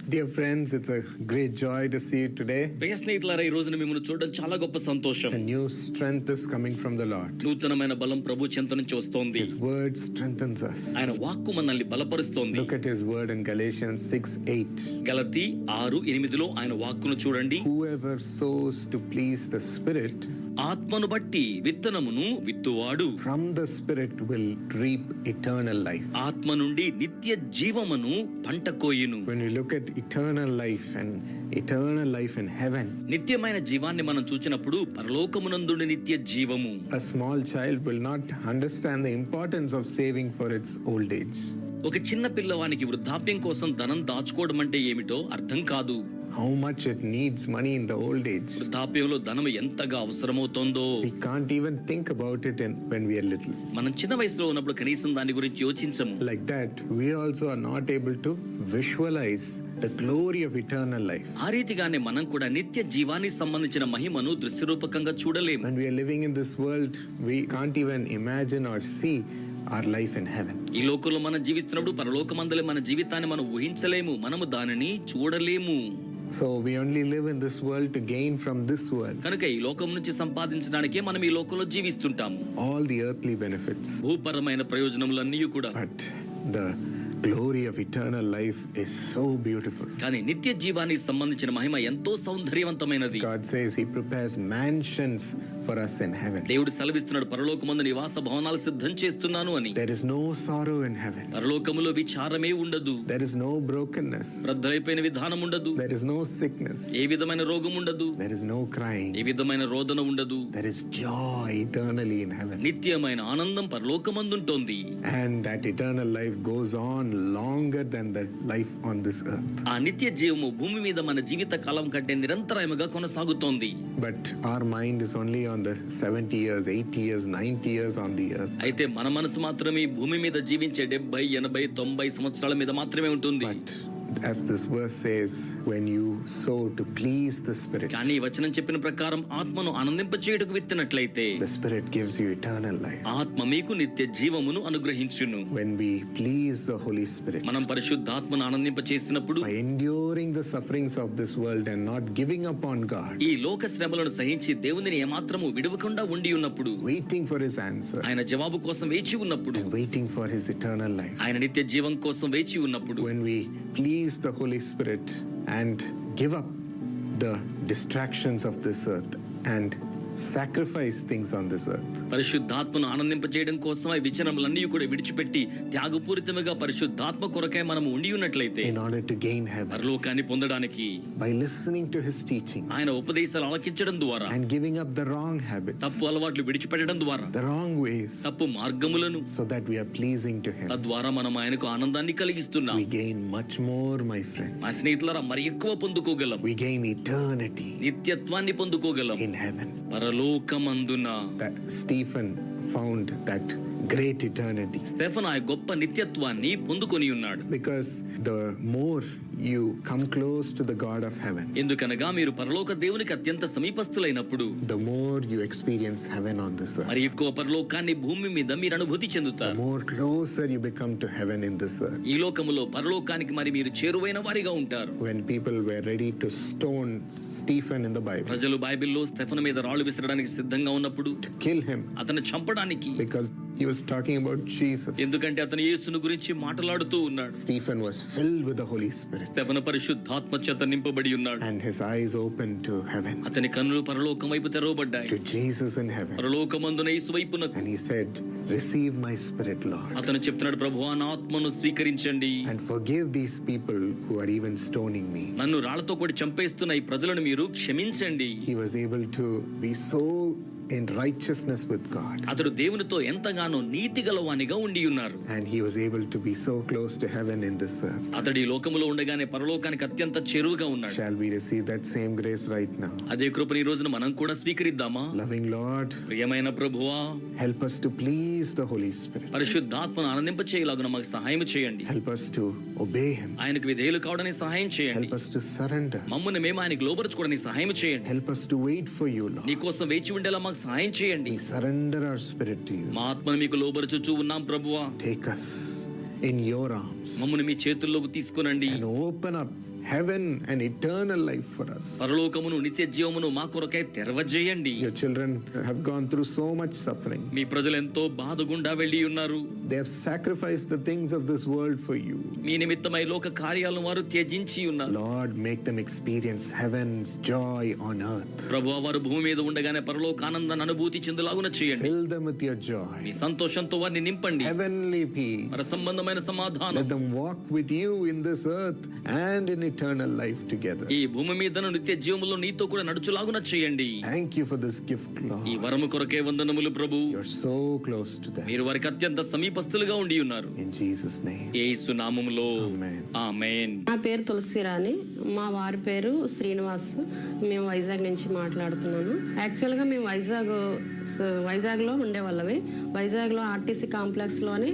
Dear friends, it's a great joy to see you today. ప్రియ స్నేహితులారా, ఈ రోజున మిమ్మల్ని చూడడం చాలా గొప్ప సంతోషం. A new strength is coming from the Lord. నూతనమైన బలం ప్రభు చెంత నుంచి వస్తోంది. His word strengthens us. ఆయన వాక్కు మనల్ని బలపరుస్తోంది. Look at his word in Galatians 6:8. గలతీ 6:8లో ఆయన వాక్కును చూడండి. Whoever sows to please the Spirit, ఆత్మను బట్టి విత్తనమును విత్తువాడు from the Spirit will reap eternal life. ఆత్మ నుండి నిత్య జీవమును పంట కోయును. When we look at eternal life and eternal life in heaven, నిత్యమైన జీవాన్ని మనం చూచినప్పుడు పరలోకమునందుండి నిత్య జీవము. a small child will not understand the importance of saving for its old age. ఒక చిన్న పిల్లవానికి వృద్ధాప్యం కోసం ధనం దాచుకోవడం అంటే ఏమిటో అర్థం కాదు. How much it needs money in the old age. వృద్ధాప్యంలో ధనం ఎంతగా అవసరమవుతోందో We can't even think about it when we are little. మనం చిన్న వయసులో ఉన్నప్పుడు కనీసం దాని గురించి యోచించము. Like that, we also are not able to visualize the glory of eternal life. ఆ రీతిగానే మనం కూడా నిత్య జీవానికి సంబంధించిన మహిమను దృశ్యరూపకంగా చూడలేము. When we are living in this world, we can't even imagine or see our life in heaven. ఈ లోకంలో మనం జీవిస్తున్నప్పుడు పరలోకమందులో మన జీవితాన్ని మనం ఊహించలేము, మనము దానిని చూడలేము. So we only live in this world to gain from this world కనుక ఈ లోకం నుంచి సంపాదించడానికే మనం ఈ లోకంలో జీవిస్తుంటాము. all the earthly benefits. భూపరమైన ప్రయోజనములన్నీ కూడా. But the glory of eternal life is so beautiful. కానీ నిత్య జీవానికి సంబంధించిన మహిమ ఎంతో సౌందర్యవంతమైనది. God says he prepares mansions for us in heaven. దేవుడు సెలవిస్తున్నాడు, పరలోకమందు నివాస భవనాలు సిద్ధం చేస్తున్నాను అని. There is no sorrow in heaven. పరలోకములో విచారమే ఉండదు. There is no brokenness. రద్దయిపోయిన విధానం ఉండదు. There is no sickness. ఏ విధమైన రోగం ఉండదు. There is no crying. ఏ విధమైన రోదన ఉండదు. There is joy eternally in heaven. నిత్యమైన ఆనందం పరలోకమందుంటోంది. And that eternal life goes on longer than the life on this earth. ఆ నిత్య జీవము భూమి మీద మన జీవిత కాలం కంటే నిరంతరముగా కొనసాగుతోంది. But our mind is only on the 70 years, 80 years, 90 years on the earth. అయితే మన మనసు మాత్రమే భూమి మీద జీవించే 70, 80, 90 సంవత్సరాల మీద మాత్రమే ఉంటుంది. But as this verse says, when you sow to please the Spirit, కానీ వచనం చెప్పిన ప్రకారం ఆత్మను ఆనందింపచేయుటకు విత్తినట్లయితే the Spirit gives you eternal life. ఆత్మ మీకు నిత్య జీవమును అనుగ్రహించును. When we please the Holy Spirit మనం పరిశుద్ధాత్మను ఆనందింపచేసినప్పుడు, by enduring the sufferings of this world and not giving up on God, ఈ లోక శ్రమలను సహించి దేవునిని ఏమాత్రము విడవకుండా ఉండి ఉన్నప్పుడు, waiting for his answer ఆయన జవాబు కోసం వేచి ఉన్నప్పుడు, and waiting for his eternal life, ఆయన నిత్య జీవం కోసం వేచి ఉన్నప్పుడు, when we please the Holy Spirit and give up the distractions of this earth and sacrifice things on this earth, పరిశుద్ధాత్మను ఆనందింపజేయడం కోసం ఈ విచనములన్నీ కూడా విడిచిపెట్టి త్యాగపూరితముగా పరిశుద్ధాత్మ కొరకై మనము ఉండి ఉన్నట్లయితే, in order to gain heaven, పరలోకాన్ని పొందడానికి by listening to his teachings ఆయన ఉపదేశాలు ఆలకించడం ద్వారా, and giving up the wrong habits, తప్పు అలవాట్లు విడిచిపెట్టడం ద్వారా, the wrong ways, తప్పు మార్గములను, so that we are pleasing to him, తద్వారా మనం ఆయనకు ఆనందాన్ని కలిగిస్తున్నాం. we gain much more, my friends. మా స్నేహితులారా, మరి ఎక్కువ పొందుకోగలం. We gain eternity నిత్యత్వాన్ని పొందుకోగలం in heaven. పరలోకమందున. That Stephen found that great eternity Stephen ఆ గొప్ప నిత్యత్వాన్ని పొందుకొని ఉన్నాడు. because the more you come close to the God of heaven, ఎందుకనగా మీరు పరలోక దేవునికి అత్యంత సమీపస్తులైనప్పుడు the more you experience heaven on this earth, మరి ఎక్కువ పరలోకాన్ని భూమి మీద మీరు అనుభూతి the చెందుతారు. more closer you become to heaven in this earth. ఈ లోకములో పరలోకానికి మరి మీరు చేరువైన వారిగా ఉంటారు. When people were ready to stone Stephen in the Bible, ప్రజలు బైబిల్లో స్టెఫను మీద రాళ్ళు విసరడానికి సిద్ధంగా ఉన్నప్పుడు, to kill him అతను చంపడానికి, because he was talking about Jesus, ఎందుకంటే అతను యేసును గురించి మాట్లాడుతూ ఉన్నాడు. Stephen was filled with the Holy Spirit Stephen పరిశుద్ధాత్మ చేత నింపబడి ఉన్నాడు. and his eyes opened to heaven, అతని కన్నులు పరలోకం వైపు తెరవబడ్డాయి, to Jesus in heaven, పరలోకమందున యేసు వైపునకు. and he said, receive my spirit, Lord, అతను చెప్తున్నాడు, ప్రభువా నా ఆత్మను స్వీకరించండి, and forgive these people who are even stoning me. నన్ను రాళ్లతో కూడా చంపేస్తున్న ఈ ప్రజలను మీరు క్షమించండి. He was able to be so in righteousness with God, అతడు దేవునితో ఎంతగానో నీతి గలవానిగా ఉండి ఉన్నారు. and he was able to be so close to heaven in this earth. అతడు ఈ లోకములో ఉండగానే పరలోకానికి అత్యంత చెరువుగా ఉన్నాడు. Shall we receive that same grace right now? అదే కృపను ఈ రోజున మనం కూడా స్వీకరిద్దామా? Loving Lord, ప్రియమైన ప్రభువా, help us to please the Holy Spirit, పరిశుద్ధాత్మను ఆనందింపచేయలాగున మాకు సహాయం చేయండి. help us to obey him, ఆయనకు విధేయులు కావడానికి సహాయం చేయండి. help us to surrender, మమ్మల్ని మేము ఆయనకు లోబరుచుకోవడానికి సహాయం చేయండి. help us to wait for you, నీ Lord, కోసం వేచి ఉండేలా మాకు మాకు సహాయం చేయండి. We surrender our spirit to you. మా ఆత్మను మీకు లోబరచుచూ ఉన్నాం ప్రభువా. Take us in your arms మమ్మల్ని మీ చేతుల్లోకి తీసుకొనండి. and open up heaven and eternal life for us. పరలోకమును నిత్య జీవమును మా కొరకై తెరవజేయండి. Your children have gone through so much suffering. మీ ప్రజలు ఎంతో బాధ గుండా వెళ్ళి ఉన్నారు. They have sacrificed the things of this world for you. మీ నిమిత్తమై లోక కార్యాలను వారు త్యజించి ఉన్నారు. Lord, make them experience heaven's joy on earth. ప్రభువా, వారు భూమి మీద ఉండగానే పరలోక ఆనందాన్ని అనుభూతి చెందులాగున చేయండి. Fill them with your joy. మీ సంతోషంతో వారిని నింపండి. Heavenly peace. పర సంబంధమైన సమాధానం. Let them walk with you in this earth and in eternal life together. ఈ భూమి మీదను నిత్య జీవములో నీతో కూడా నడుచులాగున చేయండి. Thank you for this gift, Lord. ఈ వరము కొరకే వందనములు ప్రభు. You're so close to them. మీరు వారికి అత్యంత సమీపస్తులుగా ఉండి ఉన్నారు. In Jesus' name. యేసు నామములో Amen. ఆమేన్. నా పేరు తులసిరాణి, మా వారి పేరు శ్రీనివాస్. మేము వైజాగ్ నుంచి మాట్లాడుతున్నాను. యాక్చువల్గా మేము వైజాగ్లో ఉండేవాళ్ళవి. వైజాగ్లో ఆర్టీసీ కాంప్లెక్స్లోని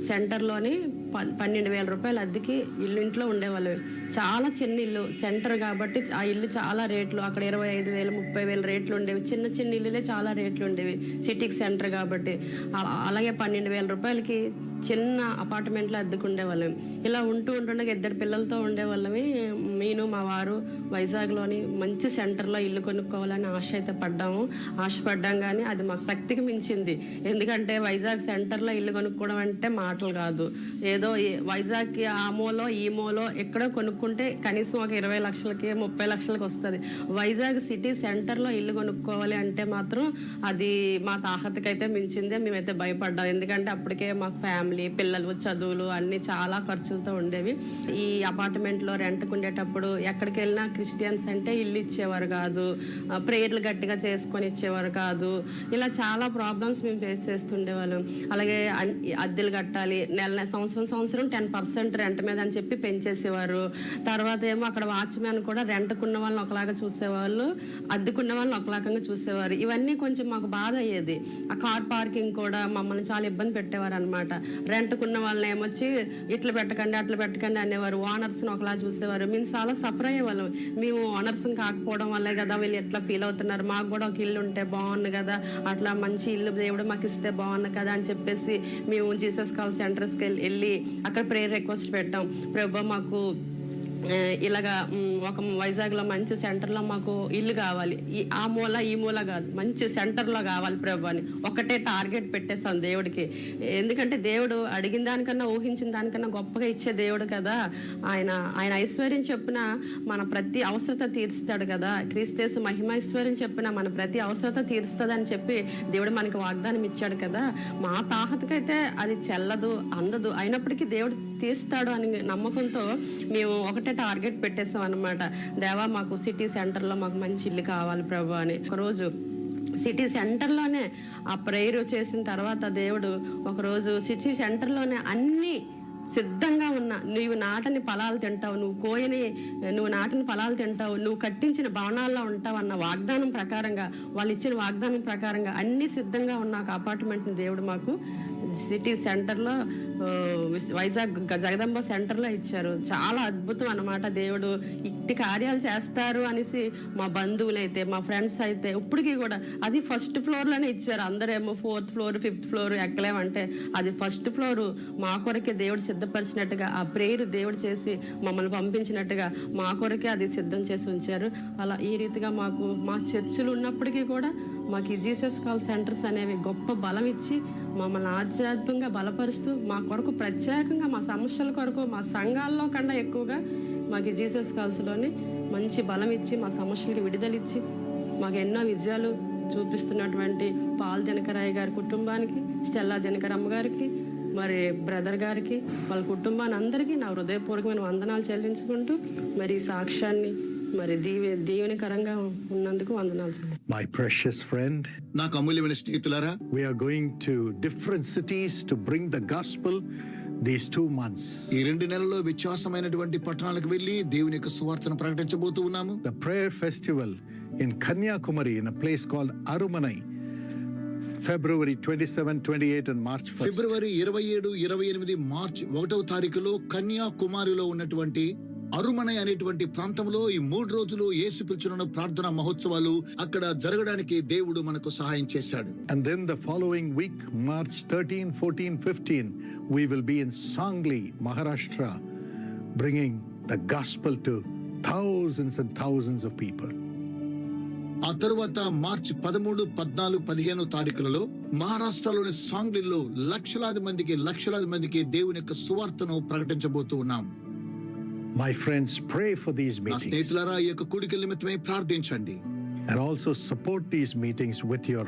సెంటర్లోని 12,000 రూపాయలు అద్దెకి ఇంట్లో ఉండేవాళ్ళవి. చాలా చిన్న ఇల్లు, సెంటర్ కాబట్టి ఆ ఇల్లు చాలా రేట్లు. అక్కడ 25,000 30,000 రేట్లు ఉండేవి. చిన్న చిన్న ఇల్లులే చాలా రేట్లు ఉండేవి, సిటీకి సెంటర్ కాబట్టి. అలాగే 12,000 రూపాయలకి చిన్న అపార్ట్మెంట్లో అద్దెకు ఉండేవాళ్ళం. ఇలా ఉంటుండగా 2 పిల్లలతో ఉండేవాళ్ళమి. నేను మా వారు వైజాగ్లోని మంచి సెంటర్లో ఇల్లు కొనుక్కోవాలని ఆశపడ్డాం కానీ అది మాకు శక్తికి మించింది. ఎందుకంటే వైజాగ్ సెంటర్లో ఇల్లు కొనుక్కోవడం అంటే మాటలు కాదు. ఏదో వైజాగ్కి ఆ మూలో ఈ మూలో ఎక్కడో కొనుక్కుంటే కనీసం ఒక 20 లక్షలకి 30 లక్షలకి వస్తుంది. వైజాగ్ సిటీ సెంటర్లో ఇల్లు కొనుక్కోవాలి అంటే మాత్రం అది మా తాహతకైతే మించిందే. మేమైతే భయపడ్డాం. ఎందుకంటే అప్పటికే మాకు ఫ్యామిలీ, పిల్లలు, చదువులు అన్ని చాలా ఖర్చులతో ఉండేవి. ఈ అపార్ట్మెంట్లో రెంట్కి ఉండేటప్పుడు ఎక్కడికి వెళ్ళినా క్రిస్టియన్స్ అంటే ఇల్లు ఇచ్చేవారు కాదు, ప్రేయర్లు గట్టిగా చేసుకొని ఇచ్చేవారు కాదు. ఇలా చాలా ప్రాబ్లమ్స్ మేము ఫేస్ చేస్తుండేవాళ్ళం. అలాగే అద్దెలు కట్టాలి, సంవత్సరం 10% రెంట్ మీద అని చెప్పి పెంచేసేవారు. తర్వాత ఏమో అక్కడ వాచ్మెన్ కూడా రెంట్కున్న వాళ్ళని ఒకలాగా చూసేవాళ్ళు, అద్దెకున్న వాళ్ళని ఒకలాగా చూసేవారు. ఇవన్నీ కొంచెం మాకు బాధ అయ్యేది. ఆ కార్ పార్కింగ్ కూడా మమ్మల్ని చాలా ఇబ్బంది పెట్టేవారు అనమాట. రెంట్కున్న వాళ్ళని ఏమొచ్చి ఇట్లా పెట్టకండి అట్లా పెట్టకండి అనేవారు. ఓనర్స్ని ఒకలా చూసేవారు. మేము చాలా సఫర్ అయ్యేవాళ్ళం. మేము ఓనర్స్ కాకపోవడం వల్లే కదా వీళ్ళు ఎట్లా ఫీల్ అవుతున్నారు, మాకు కూడా ఒక ఇల్లు ఉంటే బాగుంది కదా, అట్లా మంచి ఇల్లు దేవుడు మాకు ఇస్తే బాగుంది కదా అని చెప్పేసి మేము జీసస్ కాల్ సెంటర్స్కి వెళ్ళి అక్కడ ప్రేయర్ రిక్వెస్ట్ పెట్టాం. ప్రభు మాకు ఇలాగా ఒక వైజాగ్లో మంచి సెంటర్లో మాకు ఇల్లు కావాలి, ఆ మూల ఈ మూల కాదు, మంచి సెంటర్లో కావాలి ప్రభు అని ఒకటే టార్గెట్ పెట్టేస్తాం దేవుడికి. ఎందుకంటే దేవుడు అడిగిన దానికన్నా ఊహించిన దానికన్నా గొప్పగా ఇచ్చే దేవుడు కదా. ఆయన ఐశ్వర్యం చెప్పిన మన ప్రతి అవసరత తీరుస్తాడు కదా. క్రీస్తు మహిమైశ్వర్యం చెప్పిన మన ప్రతి అవసరత తీరుస్తుంది అని చెప్పి దేవుడు మనకి వాగ్దానం ఇచ్చాడు కదా. మా తాహతకైతే అది చెల్లదు, అందదు, అయినప్పటికీ దేవుడు తీస్తాడు అని నమ్మకంతో మేము ఒకటే టార్గెట్ పెట్టేస్తాం అనమాట. దేవా మాకు సిటీ సెంటర్లో మాకు మంచి ఇల్లు కావాలి ప్రభు అని. ఒకరోజు సిటీ సెంటర్లోనే ఆ ప్రేయర్ చేసిన తర్వాత దేవుడు ఒకరోజు సిటీ సెంటర్లోనే అన్ని సిద్ధంగా ఉన్న, నువ్వు నాటని ఫలాలు తింటావు, నువ్వు నాటని ఫలాలు తింటావు, నువ్వు కట్టించిన భవనాల్లో ఉంటావు అన్న వాగ్దానం ప్రకారంగా, వాళ్ళు ఇచ్చిన వాగ్దానం ప్రకారంగా అన్ని సిద్ధంగా ఉన్న ఒక అపార్ట్మెంట్ని దేవుడు మాకు సిటీ సెంటర్లో వైజాగ్ జగదంబ సెంటర్లో ఇచ్చారు. చాలా అద్భుతం అన్నమాట. దేవుడు ఇట్టి కార్యాలు చేస్తారు అనేసి మా బంధువులైతే, మా ఫ్రెండ్స్ అయితే ఇప్పటికీ కూడా అది ఫస్ట్ ఫ్లోర్లోనే ఇచ్చారు. అందరేమో 4th ఫ్లోర్ 5th ఫ్లోర్ ఎక్కలేమంటే అది ఫస్ట్ ఫ్లోరు మా కొరకే దేవుడు సిద్ధపరిచినట్టుగా, ఆ ప్రేయర్ దేవుడు చేసి మమ్మల్ని పంపించినట్టుగా మా కొరకే అది సిద్ధం చేసి ఉంచారు. అలా ఈ రీతిగా మాకు మా చర్చిలు ఉన్నప్పటికీ కూడా మాకు ఈ జీసస్ కాల్ సెంటర్స్ అనేవి గొప్ప బలం ఇచ్చి మమ్మల్ని ఆధ్యాత్మికంగా బలపరుస్తూ మా కొరకు ప్రత్యేకంగా మా సమస్యల కొరకు మా సంఘాల్లో కన్నా ఎక్కువగా మాకు జీసస్ కాల్స్లోని మంచి బలం ఇచ్చి మా సమస్యలకి విడుదలిచ్చి మాకు ఎన్నో విజయాలు చూపిస్తున్నటువంటి పాల్ దినకరాయ్ గారి కుటుంబానికి, స్టెల్లా దినకరమ్మ గారికి, మరి బ్రదర్ గారికి, వాళ్ళ కుటుంబాన్ని అందరికీ నా హృదయపూర్వకమైన వందనాలు చెల్లించుకుంటూ మరి ఈ సాక్ష్యాన్ని మరి దీవెనకరంగా ఉన్నందుకు వందనాలు చెల్లిస్తాను. My precious friend, నాకు అమూల్యమైన స్నేహితులారా, we are going to different cities to bring the gospel these 2 months. ఈ 2 నెలల్లో వ్యత్యాసమైనటువంటి పట్టణాలకు వెళ్ళి దేవుని యొక్క సువార్తను ప్రకటించబోతూ ఉన్నాము. The prayer festival in Kanyakumari in a place called Arumanai, February 27, 28 and March 1st. February 27, 28 March 1వ తారీఖులో కన్యాకుమారిలో ఉన్నటువంటి అరుమనై అనేటువంటి ప్రాంతంలో ఈ 3 రోజులు యేసు పిలుచున్న ప్రార్థనా మహోత్సవాలు అక్కడ జరగడానికి దేవుడు మనకు సహాయం చేశాడు. And then the following week, March 13, 14, 15, we will be in Sangli, Maharashtra, bringing the gospel to thousands and thousands of people. ఆ తరువాత మార్చి 13, 14, 15 తారీఖులలో మహారాష్ట్రలోని సాంగ్లీలో లక్షలాది మందికి దేవుని యొక్క సువార్తను ప్రకటించబోతూ ఉన్నాం. My friends, pray for these నా meetings స్నేహితులారా, ఈ యొక్క కూడికల నిమిత్తమై ప్రార్థించండి. and also support these meetings with your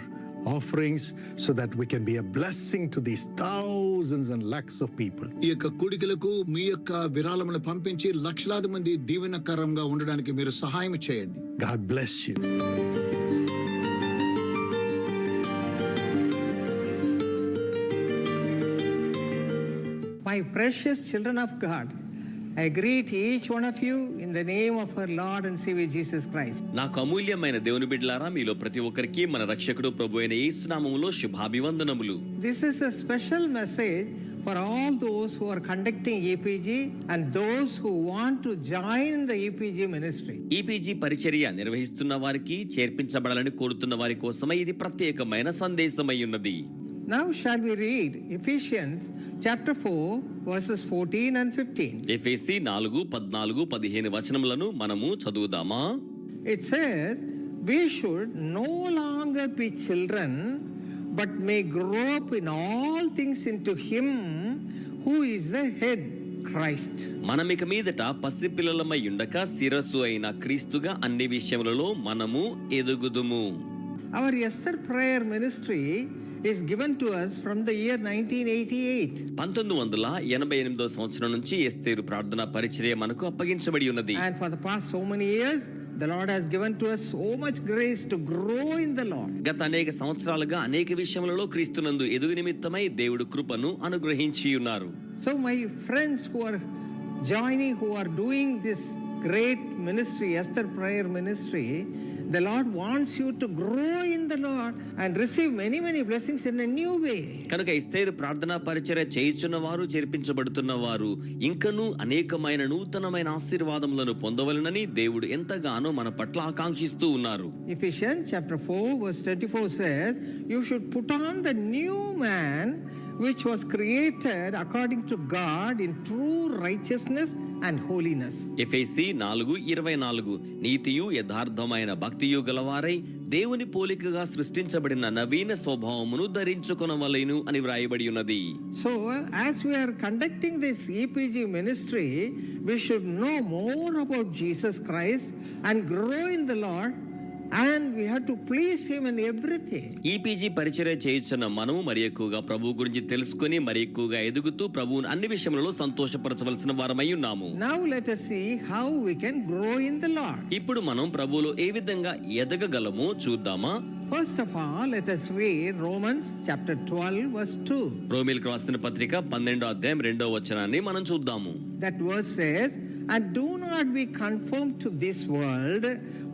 offerings so that we can be a blessing to these thousands and lakhs of people. ఈ యొక్క కూడికలకు మీ యొక్క విరాళములను పంపించి లక్షలాది మంది దీవెనకరంగా ఉండడానికి మీరు సహాయం చేయండి. God bless you. My precious children of God, I greet each one of you in the name of our Lord and Savior Jesus Christ. నాకు అమూల్యమైన దేవుని బిడ్డలారా, మీలో ప్రతి ఒక్కరికి మన రక్షకుడు ప్రభు అయిన యేసు నామములో శుభాభివందనములు. This is a special message for all those who are conducting EPG and those who want to join the EPG ministry. EPG పరిచర్య నిర్వహిస్తున్న వారికి, చేర్పించబడాలని కోరుతున్న వారి కోసమై ఇది ప్రత్యేకమైన సందేశమై ఉన్నది. Now shall we read Ephesians chapter 4 verses 14 and 15. ఎఫెసీ 4, 14, 15 వచనములను మనము చదువుదామా? It says, we should no longer be children, but may grow up in all things into him who is the head, Christ. మనమిక మీదట పసిపిల్లలమై ఉండక శిరస్సు అయిన క్రీస్తుగా అన్ని విషయములలో మనము ఎదుగుదుము. Our Esther prayer ministry is given to us from the year 1988. 1988వ సంవత్సరం నుంచి ఎస్తేరు ప్రార్థన పరిచర్య మనకు అప్పగించబడి ఉన్నది. And for the past so many years, the Lord has given to us so much grace to grow in the Lord. గత అనేక సంవత్సరాలుగా అనేక విషయములలో క్రీస్తునందు ఎదుగు నిమిత్తమై దేవుడు కృపను అనుగ్రహించి ఉన్నారు. So my friends who are joining, who are doing this great ministry, Esther prayer ministry, the Lord wants you to grow in the Lord and receive many blessings in a new way. కనుక ఎస్తేరు ప్రార్థనా పరిచర్య చేయుచున్న వారు, చేర్పించబడుతున్న వారు ఇంకనూ అనేకమైన నూతనమైన ఆశీర్వాదములను పొందవలెనని దేవుడు ఎంతగానో మన పట్ల ఆకాంక్షిస్తూ ఉన్నారు. Ephesians chapter 4 verse 24 says, you should put on the new man which was created according to God in true righteousness and holiness. ఎఫెసీ 4:24 నీతియు యథార్థమైన భక్తియు గలవారై దేవుని పోలికగా సృష్టించబడిన నవీన స్వభావమును ధరించుకొనవలెను అని వ్రాయబడి ఉన్నది. So as we are conducting this EPG ministry, we should know more about Jesus Christ and grow in the Lord, and we have to please him in everything. EPG పరిచర్య చేయుచున్న మనము మరి ఎక్కువగా ప్రభు గురించి తెలుసుకొని మరి ఎక్కువగా ఎదుగుతూ ప్రభువును అన్ని విషయములలో సంతోషపరచవలసిన వారమై ఉన్నాము. Now let us see how we can grow in the Lord. ఇప్పుడు మనం ప్రభువులో ఏ విధంగా ఎదగగలమో చూద్దామా? First of all, let us read Romans chapter 12 verse 2. రోమీయులకు రాసిన పత్రిక 12వ అధ్యాయం 2వ వచనాన్ని మనం చూద్దాము. That verse says, and do not be conformed to this world,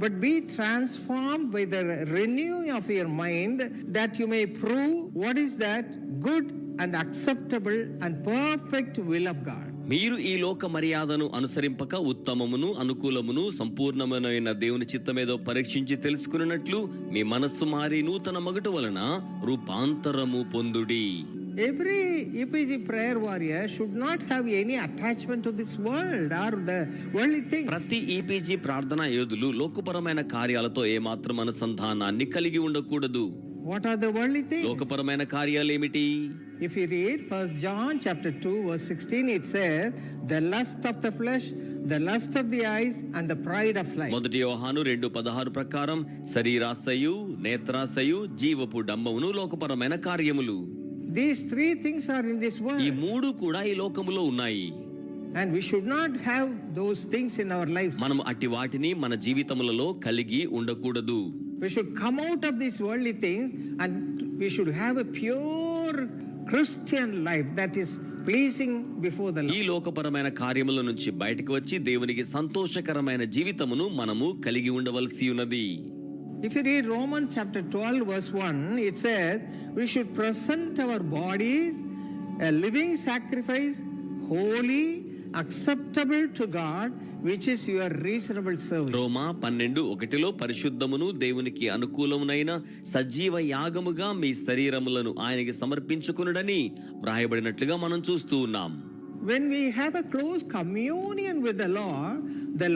but be transformed by the renewing of your mind, that you may prove what is that good and acceptable and perfect will of God. మీరు ఈ లోక మర్యాదను అనుసరింపక ఉత్తమమును, అనుకూలమును, సంపూర్ణమైన దేవుని చిత్తమేదో పరీక్షించి తెలుసుకున్నట్లు మీ మనస్సు మారి నూతన మగుట వలన రూపాంతరము పొందుడి. Every EPG prayer warrior should not have any attachment to this world or the worldly things. ప్రతి ఈపీజీ ప్రార్థనా యోధులు లోకపరమైన కార్యాలతో ఏమాత్రం అనుసంధానాన్ని కలిగి ఉండకూడదు. What are the worldly things? లోకపరమైన కార్యాలు ఏమిటి? If you read 1 John chapter 2 verse 16, it says, the lust of the flesh, the lust of the eyes, and the pride of life. 1 యోహాను 2:16 ప్రకారం శరీరాశయు, నేత్రాశయు, జీవపు డంబమును లోకపరమైన కార్యములు. These three things are in this world. ఈ మూడు కూడా ఈ లోకములో ఉన్నాయి. And we should not have those things in our lives. మనం అట్టి వాటిని మన జీవితములలో కలిగి ఉండకూడదు. We should come out of these worldly things and we should have a pure Christian life that is pleasing before the ఈ Lord. లోకపరమైన కార్యముల నుంచి బయటకు వచ్చి దేవునికి సంతోషకరమైన జీవితమును మనము కలిగి ఉండవలసి ఉన్నది. If you read Romans chapter 12 verse 1, it says, we should present our bodies a living sacrifice, holy acceptable to God, which is your reasonable service. రోమా 12:1 పరిశుద్ధమును దేవునికి అనుకూలమునైన సజీవ యాగముగా మీ శరీరములను ఆయనకి సమర్పించుకొనుడని వ్రాయబడినట్లుగా మనం చూస్తూ ఉన్నాం. When we have a close communion with the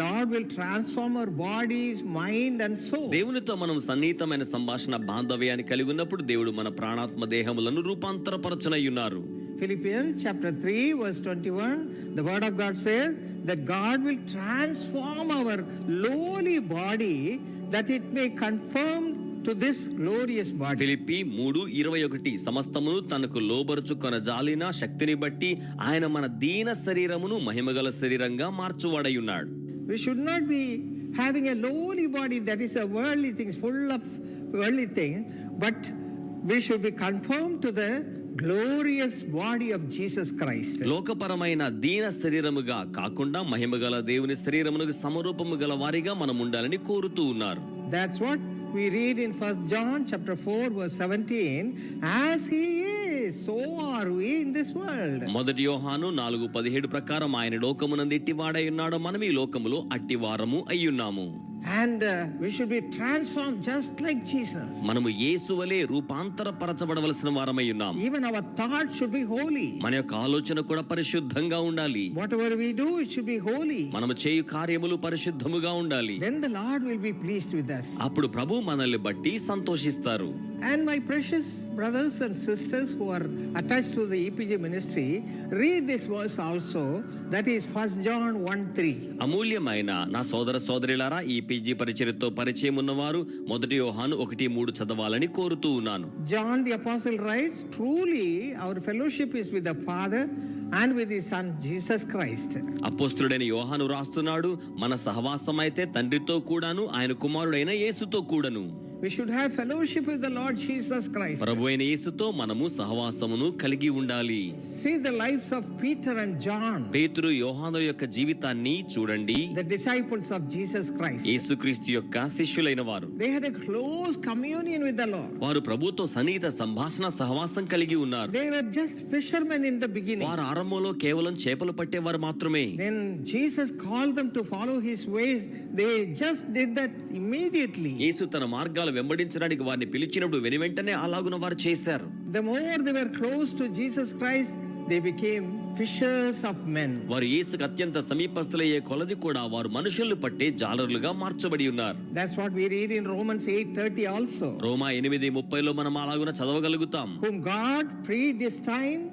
Lord will transform our bodies, mind and soul. దేవునితో మనం సన్నిహితమైన సంభాషణ బాంధవ్యాన్ని కలిగి ఉన్నప్పుడు దేవుడు మన ప్రాణాత్మ దేహములను రూపాంతరపరచనయ్యున్నారు. Philippians chapter 3 verse 21, the word of God says that God will transform our lowly body that it may conform to this glorious body. Philippi 3:21 సమస్తమును తనకు లోబరుచుకొన జాలిన శక్తిని బట్టి ఆయన మన దీన శరీరమును మహిమగల శరీరంగా మార్చువాడయ్యున్నాడు. We should not be having a lowly body that is a worldly things, full of worldly things, but we should be conformed to the glorious body of Jesus Christ. లోకపరమైన దీన శరీరముగా కాకుండా మహిమగల దేవుని శరీరమునకు సమరూపము గల వారిగా మనం ఉండాలని కోరుతూ ఉన్నారు. That's what we read in 1 John chapter 4 verse 17, as he is, so are we in this world. మొదటి యోహాను 4:17 ప్రకారం ఆయన లోకమునందు ఎట్టివాడై ఉన్నాడో మనం ఈ లోకములో అట్టివారము అయ్యున్నాము. And we should be transformed just like Jesus. మనము యేసు వలె రూపాంతరపరచబడవలసిన వారమై ఉన్నాం. Even our thoughts should be holy. మన యొక్క ఆలోచన కూడా పరిశుద్ధంగా ఉండాలి. Whatever we do, it should be holy. మనము చేయు కార్యములు పరిశుద్ధముగా ఉండాలి. Then the Lord will be pleased with us. అప్పుడు ప్రభు మనల్ని బట్టి సంతోషిస్తారు. And my precious brothers and sisters who are attached to the EPG ministry, read this verse also, that is 1 John 1:3. అమూల్యమైన నా సోదర సోదరులారా, ఈపీజీ పరిచర్యతో పరిచయం ఉన్నవారు మొదటి యోహాను 1:3 చదవాలని కోరుతూ ఉన్నాను. John the apostle writes, truly our fellowship is with the Father and with his son Jesus Christ. అపోస్తలుడైన యోహాను రాస్తున్నాడు, మన సహవాసం అయితే తండ్రితో కూడాను ఆయన కుమారుడైన యేసుతో కూడాను. We should have fellowship with the Lord Jesus Christ. ప్రభు అయిన యేసుతో మనము సహవాసమును కలిగి ఉండాలి. See the lives of Peter and John, పేతురు యోహాను యొక్క జీవితాన్ని చూడండి. the disciples of Jesus Christ. యేసుక్రీస్తు యొక్క శిష్యులైన వారు. They had a close communion with the Lord. వారు ప్రభుతో సన్నిహిత సంభాషణ సహవాసం కలిగి ఉన్నారు. They were just fishermen in the beginning. వారు ఆరంభంలో కేవలం చేపలు పట్టేవారు మాత్రమే. Then Jesus called them to follow his ways. They just did that immediately. యేసు తన మార్గాలు వెంబడించడానికి వారిని పిలిచినప్పుడు వెనువెంటనే అలాగున వారు చేశారు. The more they were close to Jesus Christ, they became fishers of men. వారు యేసుకు అత్యంత సమీపస్తులయ్యే కొలది కూడా వారు మనుషులను పట్టే జాలరులుగా మార్చబడి ఉన్నారు. That's what we read in Romans 8:30 also. రోమా 8:30 మనం అలాగున చదవగలుగుతాం. Whom God predestined,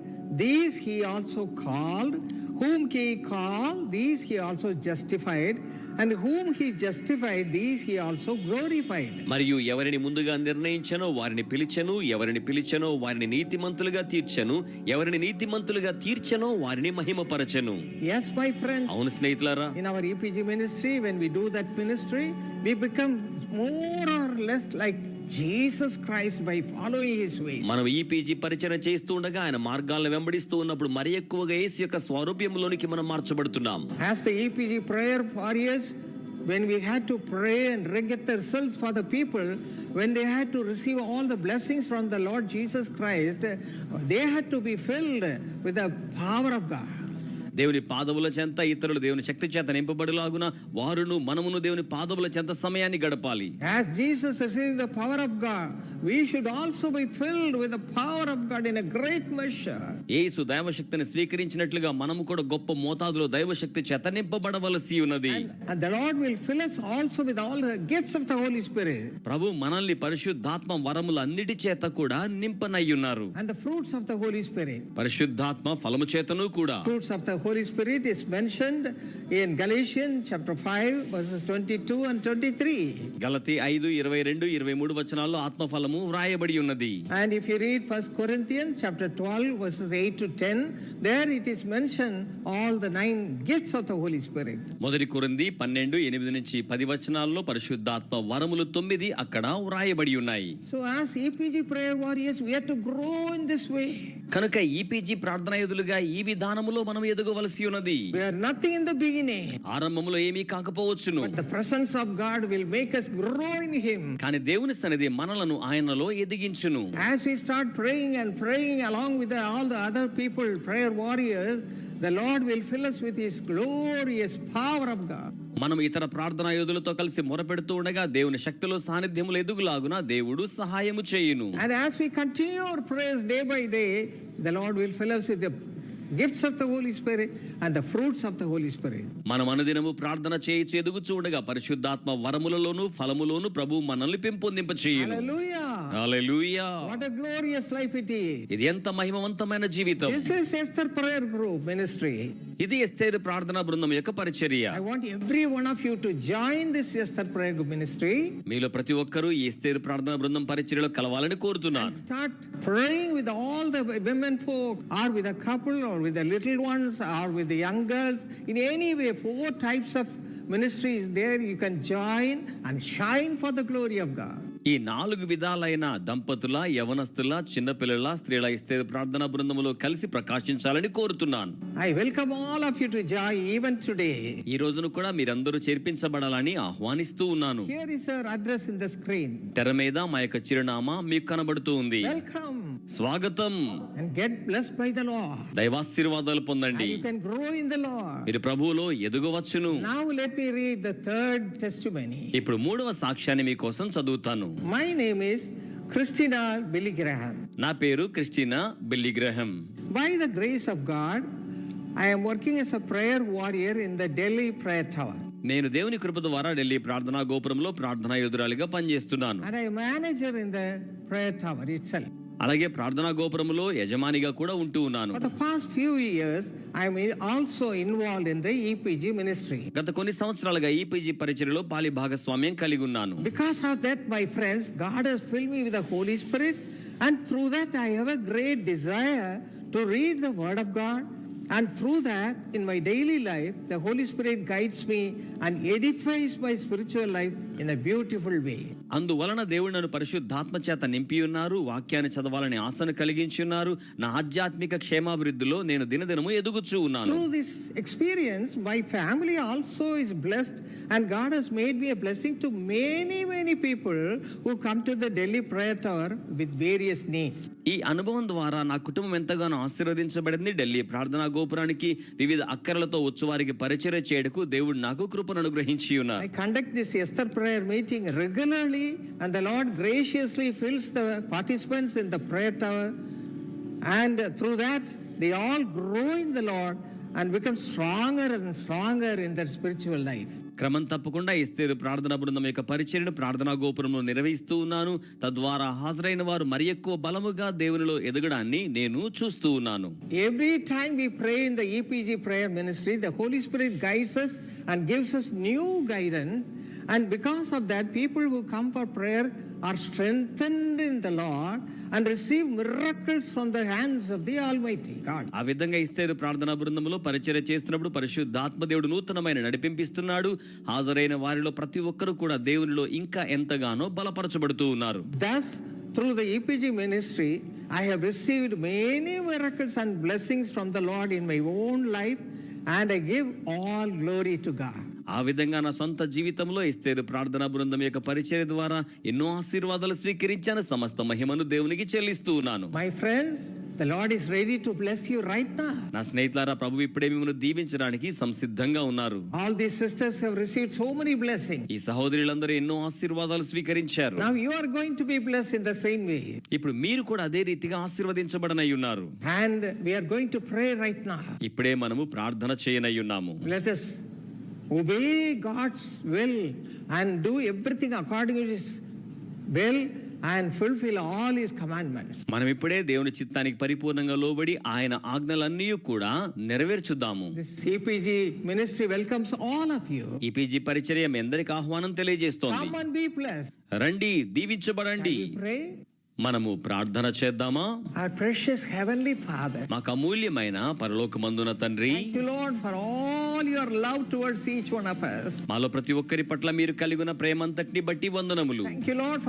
these he also called. Whom he called, these he also justified. And whom he justified, these he also glorified. మరియు ఎవరిని ముందుగా నిర్ణయించెనో వారిని పిలిచెను, ఎవరిని పిలిచెనో వారిని నీతిమంతులుగా తీర్చెను, ఎవరిని నీతిమంతులుగా తీర్చెనో వారిని మహిమపరచెను. Yes, my friends. అవును స్నేహితులారా, In our EPG ministry, when we do that ministry, we become more or less like Jesus Christ by following his ways. మనం ఈపీజీ పరిచయం చేస్తూ ఉండగా ఆయన మార్గాలను వెంబడిస్తూ ఉన్నప్పుడు మరి ఎక్కువగా యేసు యొక్క స్వరూపంలోనికి మనం మార్చబడుతున్నాం. As the EPG prayer warriors, when we had to pray and get the results for the people, when they had to receive all the blessings from the Lord Jesus Christ, they had to be filled with the power of God. దేవుని పాదముల చెంత ఇతరులు దేవుని శక్తి చేత నింపబడిలాగున వారును మనమును దేవుని పాదముల చెంత సమయాన్ని గడపాలి. As Jesus received the power of God, we should also be filled with the power of God in a great measure. యేసు దైవశక్తిని స్వీకరించినట్లుగా మనము కూడా గొప్ప మోతాదులో దైవశక్తి చేత నింపబడవలసి ఉన్నది. And the Lord will fill us also with all the gifts of the Holy Spirit. ప్రభు మనల్ని పరిశుద్ధాత్మ వరముల అన్నిటి చేత కూడా నింపనయ్యున్నారు. And the fruits of the Holy Spirit. పరిశుద్ధాత్మ ఫలము చేతను కూడా. Fruits of the Holy Spirit is mentioned in Galatians chapter 5 verses 22 and 23. గలతీ 5:22-23 వచనాల్లో ఆత్మ ఫలము వ్రాయబడి ఉన్నది. And if you read 1 Corinthians chapter 12 verses 8 to 10, there it is mentioned all the 9 gifts of the Holy Spirit. మొదటి కొరింథీ 12:8-10 వచనాల్లో పరిశుద్ధాత్మ వరములు 9 అక్కడ వ్రాయబడి ఉన్నాయి. So as EPG prayer warriors, we have to grow in this way. కనుక EPG ప్రార్థనా యోధులుగా ఈ విధానములో మనం ఎదగవలసి ఉన్నది. We are nothing in the beginning, ఆరంభములో ఏమీ కాకపోవచ్చును, but the presence of God will make us grow in him. కానీ దేవుని సన్నిధి మనలను ఆయనలో ఎదిగించును. As we start praying and praying along with all the other people, prayer warriors, the Lord will fill us with His glorious power of God. మనం ఇతర ప్రార్థనా యోధులతో కలిసి మొరపెడుతూ ఉండగా దేవుని శక్తిలో సాన్నిధ్యములు ఎదుగులాగున దేవుడు సహాయము చేయును. And as we continue our prayers day by day, the Lord will fill us with the gifts of the Holy Spirit and the fruits of the Holy Spirit. మనం అనుదినము ప్రార్థన చేయి ఎదుగుచూ ఉండగా పరిశుద్ధాత్మ వరములలోను ఫలములోను ప్రభువు మనల్ని పెంపొందింప చేయును. Hallelujah. Hallelujah. What a glorious life it is. ఇది ఎంత మహిమవంతమైన జీవితం. This is Esther Prayer Group Ministry. ఇది ఎస్తేరు ప్రార్థనా బృందం యొక్క పరిచర్య. I want every one of you to join this Esther Prayer Group Ministry. మీలో ప్రతి ఒక్కరూ ఈ ఎస్తేరు ప్రార్థనా బృందం పరిచర్యలో కలవాలని కోరుతున్నాను. Start praying with all the women folk, or with a couple, or with the little ones, or with the young girls. In any way, 4 types of ministries there you can join and shine for the glory of God. ఈ 4 విధాలైన దంపతుల, యవనస్తుల, చిన్నపిల్లల, స్త్రీల ఎస్తేరు ప్రార్థనా బృందములో కలిసి ప్రకాశించాలని కోరుతున్నాను. I welcome all of you to join even today. ఈ రోజును కూడా మీరందరూ చేర్పించబడాలని ఆహ్వానిస్తూ ఉన్నాను. Here is our address in the screen. తెర మీద మా యొక్క చిరునామా మీకు కనబడుతూ ఉంది. Welcome స్వాగతం. and get blessed by the Lord. దైవాశీర్వాదాలు And పొందండి. you can grow in the Lord. మీరు ప్రభువులో ఎదుగవచ్చును. Now let me read the 3rd testimony. ఇప్పుడు 3వ సాక్ష్యాన్ని మీకోసం చదువుతాను. My name is Christina Billy Graham. నా పేరు Christina Billy Graham. By the grace of God, I am working as a prayer warrior in the Delhi Prayer Tower. నేను దేవుని కృప ద్వారా ఢిల్లీ ప్రార్థనా గోపురంలో ప్రార్థనా యోధురాలిగా పనిచేస్తున్నాను. And I am manager in the prayer tower itself. అలాగే ప్రార్థనా గోపురంలో యజమానిగా కూడా ఉంటూ ఉన్నాను. For the past few years, I am also involved in the EPG ministry. గత కొన్ని సంవత్సరాలుగా ఈపీజీ పరిచర్యలో పాలి భాగస్వామ్యం కలిగి ఉన్నాను. Because of that, my friends, God has filled me with the Holy Spirit, and through that I have a great desire to read the Word of God. And through that, in my daily life, the Holy Spirit guides me and edifies my spiritual life in a beautiful way. అందువలన దేవుడు నన్ను పరిశుద్ధాత్మ చేత నింపి ఉన్నారు, వాక్యాన్ని చదవాలని ఆశను కలిగించి ఉన్నారు. నా ఆధ్యాత్మిక క్షేమాభివృద్ధిలో నేను దినదినము ఎదుగుచూ ఉన్నాను. Through this experience, my family also is blessed, and God has made me a blessing to many people who come to the Delhi Prayer Tower with various needs. ఈ అనుభవం ద్వారా నా కుటుంబం ఎంతగానో ఆశీర్వదించబడింది. ఢిల్లీ ప్రార్థనా గోపురానికి వివిధ అక్కరలతో వచ్చువారికి పరిచర్య చేయడకు దేవుడు నాకు కృపను అనుగ్రహించి ఉన్నారు. I conduct this Esther prayer meeting regularly, and the Lord graciously fills the participants in the prayer tower, and through that they all grow in the Lord and become stronger and stronger in their spiritual life. క్రమం తప్పకుండా ఎస్తేరు ప్రార్థనా బృందం యొక్క పరిచర్యను ప్రార్థనా గోపురంలో నిర్వహిస్తూ ఉన్నాను. తద్వారా హాజరైన వారు మరి ఎక్కువ బలముగా దేవునిలో ఎదగడాన్ని నేను చూస్తూ ఉన్నాను. Every time we pray in the EPG prayer ministry, the Holy Spirit guides us and gives us new guidance, and because of that, people who come for prayer are strengthened in the Lord and receive miracles from the hands of the Almighty God. ఆ విధంగా ఇస్తేరు ప్రార్థనా బృందంలో పరిచర్య చేస్తున్నప్పుడు పరిశుద్ధాత్మ దేవుడు నూతనమైన నడిపింపిస్తున్నాడు. హాజరైన వారిలో ప్రతి ఒక్కరు కూడా దేవునిలో ఇంకా ఎంతగానో బలపరచబడుతూ ఉన్నారు. Thus, through the EPG ministry, I have received many miracles and blessings from the Lord in my own life, and I give all glory to God. ఆ విధంగా నా సొంత జీవితంలో ఎస్తేరు ప్రార్థనా బృందం యొక్క పరిచర్య ద్వారా ఎన్నో ఆశీర్వాదాలు స్వీకరించాను. సమస్త మహిమను దేవునికి చెల్లిస్తూ ఉన్నాను. My friends, the Lord is ready to bless you right now. నా స్నేహితులారా, ప్రభు ఇప్పుడే మిమ్మల్ని దీవించడానికి సంసిద్ధంగా ఉన్నారు. All these sisters have received so many blessings. ఈ సహోదరులందరూ ఎన్నో ఆశీర్వాదాలు స్వీకరించారు. Now you are going to be blessed in the same way. ఇప్పుడు మీరు కూడా అదే రీతిగా ఆశీర్వదించబడనై ఉన్నారు. And we are going to pray right now. ఇప్పుడే మనము ప్రార్థన చేయనై ఉన్నాము. Let us obey God's will and do everything according to His will and fulfill all His commandments. మనం ఇప్పుడే దేవుని చిత్తానికి పరిపూర్ణంగా లోబడి ఆయన ఆజ్ఞలన్నీ కూడా నెరవేర్చుదాము. This EPG ministry welcomes all of you. EPG పరిచర్య మీ అందరికి ఆహ్వానం తెలియజేస్తోంది. Come and be blessed. రండి, దీవించబడండి. We pray. మనము ప్రార్థన చేద్దామా? Our precious Heavenly Father, మాకు అమూల్యమైన పరలోకమందున తండ్రి, thank you, Lord, for all your love towards each one of us. మాలో ప్రతి ఒక్కరి పట్ల మీరు కలిగి ఉన్న ప్రేమంతటిని బట్టి వందనములు. Thank you, Lord,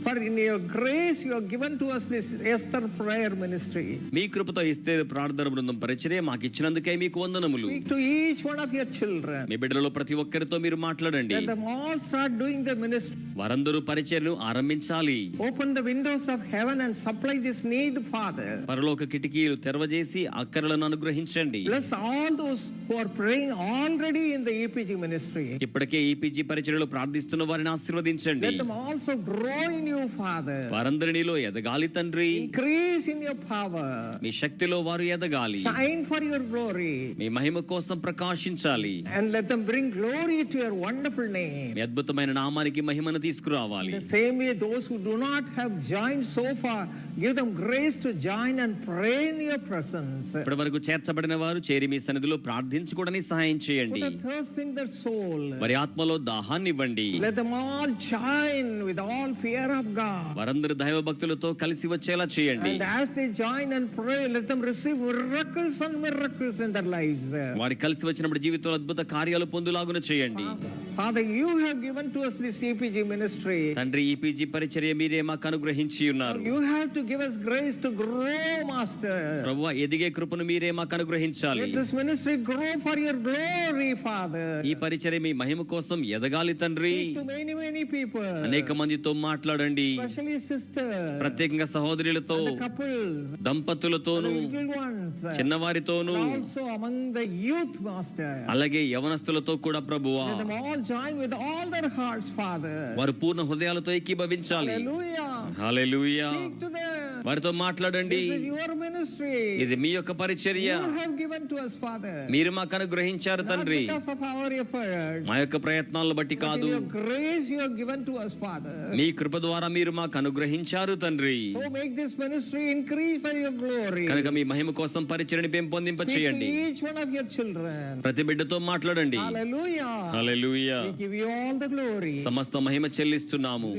for in your grace you have given to us this Esther prayer ministry. మీ కృపతో ఎస్తేరు ప్రార్థన బృందం పరిచర్య మాకు ఇచ్చినందుకే మీకు వందనములు. Speak to each one of your children. మీ బిడ్డలలో ప్రతి ఒక్కరితో మీరు మాట్లాడండి. Let them all start doing the ministry. వారందరూ పరిచర్యను ఆరంభించాలి. Open the windows of heaven and supply this need, Father. పరలోక కిటికీలు తెరవజేసి అక్కరలను అనుగ్రహించండి. Bless all those who are praying already in the EPG ministry. ఇప్పటికే ఈపీజీ పరిచర్యలో ప్రార్థిస్తున్న వారిని ఆశీర్వదించండి. Let them also grow in you, Father. వారందరిలో ఎదగాలి తండ్రి. Increase in your power. మీ శక్తిలో వారు ఎదగాలి. Shine for your glory. మీ మహిమ కోసం ప్రకాశించాలి. And let them bring glory to your wonderful name. మీ అద్భుతమైన నామానికి మహిమను తీసుకురావాలి. The same way, those who do not have joined so far, give them grace to join and pray in your presence. ఇప్పటి వరకు చేర్చబడిన వారు చేరి మీ సన్నిధిలో ప్రార్థించుకోవడానికి సహాయం చేయండి. Put a thirst in their soul. వారి ఆత్మలో దాహాన్ని ఇవ్వండి. Let them all join with all fear of God. వారందరూ దైవ భక్తులతో కలిసి వచ్చేలా చేయండి. And as they join and pray, let them receive miracles and miracles in their lives. వారి కలిసి వచ్చినప్పుడు జీవితంలో అద్భుత కార్యాలు పొందులాగున చేయండి. Father, you have given to us this EPG ministry. తండ్రి ఈపీజీ పరిచర్య మీరే మాకు అనుగ్రహించి ఉన్నారు. You have to give us grace to grow, Master. ప్రభువా ఎదిగే కృపను మీరే మాకు అనుగ్రహించాలి. Let this ministry grow for your glory, Father. ఈ పరిచర్య మీ మహిమ కోసం ఎదగాలి తండ్రి. To many, many people. అనేక మందితో మాట్లాడండి. Especially sisters. ప్రత్యేకంగా సహోదరులతో, The couples. దంపతులతోనూ, The little ones. చిన్నవారితోనూ, Also among the youth, Master. అలాగే యవనస్తులతో కూడా ప్రభువా Let them all join with all their hearts, Father. వారు పూర్ణ హృదయాలతో ఏకీభవించాలి. Hallelujah. Hallelujah. Speak to them. వారితో మాట్లాడండి. This is your ministry. ఇది మీ యొక్క పరిచర్య. You have given to us, Father. మీరు మాకు అనుగ్రహించారు Not తండ్రి. because of our effort. మా యొక్క ప్రయత్నాలను బట్టి But in కాదు, your grace you have given to us, Father. మీ కృప ద్వారా మీరు మాకు అనుగ్రహించారు తండ్రి. So make this ministry increase for your glory. కనుక మీ మహిమ కోసం పరిచర్యని పెంపొందింప Speak to చేయండి. each one of your children. ప్రతి బిడ్డతో మాట్లాడండి. Hallelujah. Hallelujah. We give you all the glory. సమస్త మహిమ చెల్లిస్తున్నాము.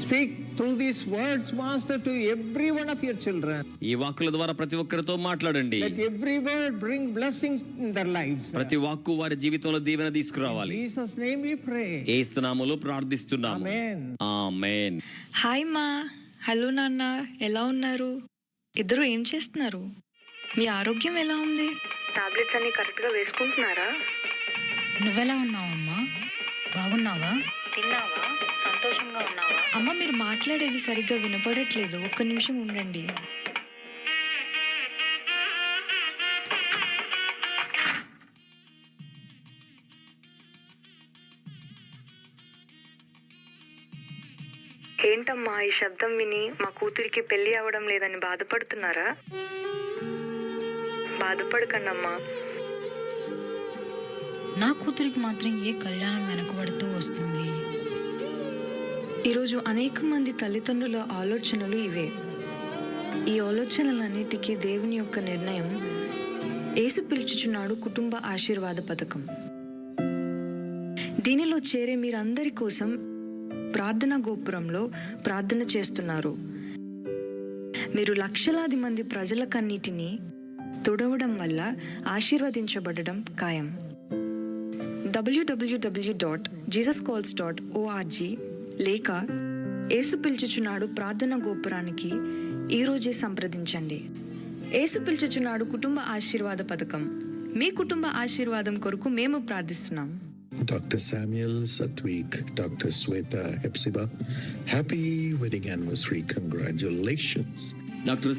Speak through these words, Master, to every one of your children. ఈ వాక్కుల ద్వారా ప్రతి ఒక్కరితో మాట్లాడండి. Let every word bring blessings in their lives. ప్రతి వాక్కు వారి జీవితంలో దీవెన In తీసుకురావాలి. Jesus' name we pray. యేసు నామములో ప్రార్థిస్తున్నాము. Amen. ఆమేన్. హాయ్ మా. హలో నాన్న, ఎలా ఉన్నారు? ఇద్దరు ఏం చేస్తున్నారు? మీ ఆరోగ్యం ఎలా ఉంది? టాబ్లెట్స్ అన్ని కరెక్ట్గా వేసుకుంటున్నారా? నువ్వెలా ఉన్నావమ్మా? బాగున్నావా? తిన్నావా? సంతోషంగా ఉన్నావా? అమ్మ, మీరు మాట్లాడేది సరిగ్గా వినపడట్లేదు. ఒక్క నిమిషం ఉండండి. ఏంటమ్మా ఈ శబ్దం విని మా కూతురికి పెళ్లి అవ్వడం లేదని బాధపడుతున్నారా? బాధపడకండమ్మా. నా కూతురికి మాత్రం ఏ కళ్యాణం వెనకబడుతూ వస్తుంది. ఈరోజు అనేక మంది తల్లిదండ్రుల ఆలోచనలు ఇవే. ఈ ఆలోచనలన్నిటికీ దేవుని యొక్క నిర్ణయం యేసు పిలుచుచున్నాడు కుటుంబ ఆశీర్వాద పథకం. దీనిలో చేరే మీరందరి కోసం ప్రార్థన గోపురంలో ప్రార్థన చేస్తున్నారు. మీరు లక్షలాది మంది ప్రజలకన్నిటినీ తొడవడం వల్ల ఆశీర్వదించబడడం ఖాయం. www.jesuscalls.org లేక యేసు పిలుచుచున్నాడు ప్రార్థన గోపురానికి ఈరోజే సంప్రదించండి. యేసు పిలుచుచున్నాడు కుటుంబ ఆశీర్వాద పథకం. మీ కుటుంబ ఆశీర్వాదం కొరకు మేము ప్రార్థిస్తున్నాం. Dr. Samuel Satwik, Dr. Sweta Hepsiba, happy wedding anniversary. Congratulations. Doctor